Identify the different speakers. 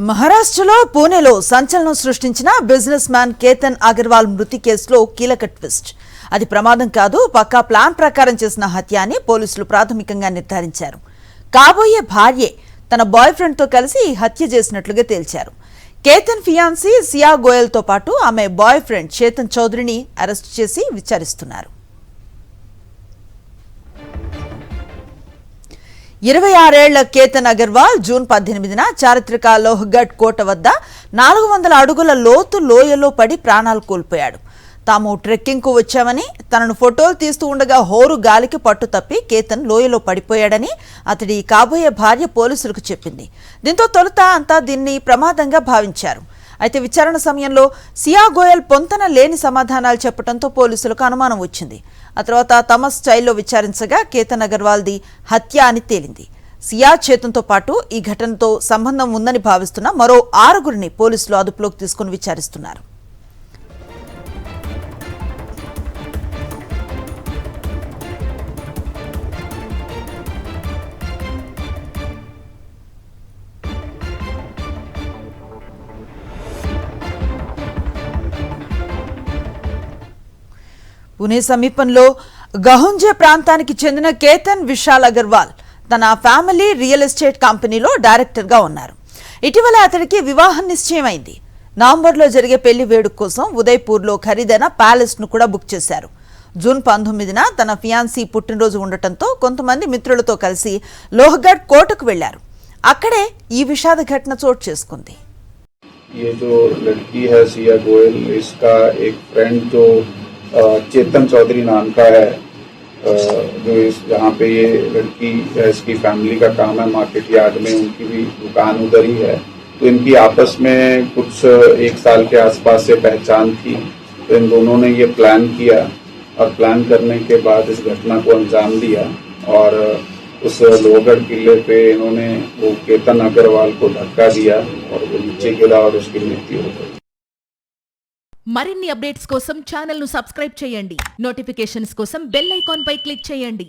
Speaker 1: మహారాష్ట్రలో పూణేలో సంచలనం సృష్టించిన బిజినెస్ మ్యాన్ కేతన్ అగర్వాల్ మృతి కేసులో కీలక ట్విస్ట్. అది ప్రమాదం కాదు, పక్కా ప్లాన్ ప్రకారం చేసిన హత్య అని పోలీసులు ప్రాథమికంగా నిర్ధారించారు. కాబోయే భార్యే తన బాయ్ ఫ్రెండ్ తో కలిసి ఈ హత్య చేసినట్లుగా తేల్చారు. కేతన్ ఫియాన్సీ సియా గోయల్ తో పాటు ఆమె బాయ్ ఫ్రెండ్ చేతన్ చౌదరిని అరెస్టు చేసి విచారిస్తున్నారు. 26 ఏళ్ల కేతన్ అగర్వాల్ జూన్ 18న చారిత్రక లోహగఢ్ కోట వద్ద 400 అడుగుల లోతు లోయలో పడి ప్రాణాలు కోల్పోయాడు. తాము ట్రెక్కింగ్ కు వచ్చామని, తనను ఫోటోలు తీస్తూ ఉండగా హోరు గాలికి పట్టు తప్పి కేతన్ లోయలో పడిపోయాడని అతడి కాబోయే భార్య పోలీసులకు చెప్పింది. దీంతో తొలుత అంతా దీన్ని ప్రమాదంగా భావించారు. అయితే విచారణ సమయంలో సియా గోయల్ పొంతన లేని సమాధానాలు చెప్పడంతో పోలీసులకు అనుమానం వచ్చింది. ఆ తర్వాత తమ స్టైల్లో విచారించగా కేతన్ అగర్వాల్ది హత్య అని తేలింది. సియా చేతంతో పాటు ఈ ఘటనతో సంబంధం ఉందని భావిస్తున్న మరో 6గురిని పోలీసులు అదుపులోకి తీసుకుని విచారిస్తున్నారు. పుణే సమీపంలో గహుంజే ప్రాంతానికి చెందిన కేతన్ విశాల్ అగర్వాల్ తన ఫ్యామిలీ రియల్ ఎస్టేట్ కంపెనీలో డైరెక్టర్గా ఉన్నారు. ఇటీవల అతడికి వివాహం నిశ్చయమైంది. నవంబర్లో జరిగే పెళ్లి వేడుక కోసం ఉదయ్పూర్లో ఖరీదైన ప్యాలెస్ను కూడా బుక్ చేశారు. జూన్ 19న తన ఫియాన్సీ పుట్టినరోజు ఉండటంతో కొంతమంది మిత్రులతో కలిసి లోహగఢ్ కోటకు వెళ్లారు. అక్కడే ఈ విషాద ఘటన చోటు చేసుకుంది.
Speaker 2: चेतन चौधरी नाम का है, जो यहाँ पे ये लड़की है, इसकी फैमिली का काम है मार्केट यार्ड में, उनकी भी दुकान उधर ही है. तो इनकी आपस में कुछ 1 साल के आसपास से पहचान थी. तो इन दोनों ने ये प्लान किया और प्लान करने के बाद इस घटना को अंजाम दिया और उस लोहगढ़ किले पे इन्होंने वो केतन अग्रवाल को धक्का दिया और वो नीचे गिरा और उसकी मृत्यु हो गई.
Speaker 3: మరిన్ని అప్డేట్స్ కోసం ఛానల్ ను సబ్స్క్రైబ్ చేయండి. నోటిఫికేషన్స్ కోసం బెల్ ఐకాన్ పై క్లిక్ చేయండి.